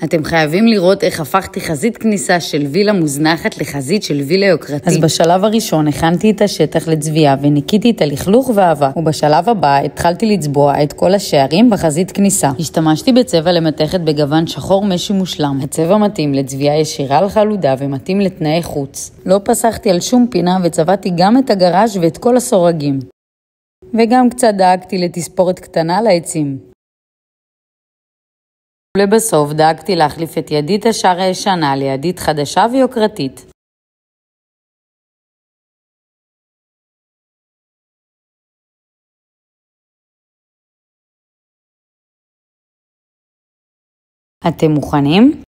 אתם חייבים לראות איך הפכתי חזית כניסה של וילה מוזנחת לחזית של וילה יוקרתית. אז בשלב הראשון הכנתי את השטח לצביעה וניקיתי את הלכלוך והאהבה, ובשלב הבא התחלתי לצבוע את כל השערים בחזית כניסה. השתמשתי בצבע למתכת בגוון שחור משי מושלם. הצבע מתאים לצביעה ישירה על חלודה ומתאים לתנאי חוץ. לא פסחתי על שום פינה וצבעתי גם את הגראז' ואת כל הסורגים. וגם קצת דאגתי לתספורת קטנה לעצים. ולבסוף דאגתי להחליף את ידית השער הישנה לידית חדשה ויוקרתית. אתם מוכנים?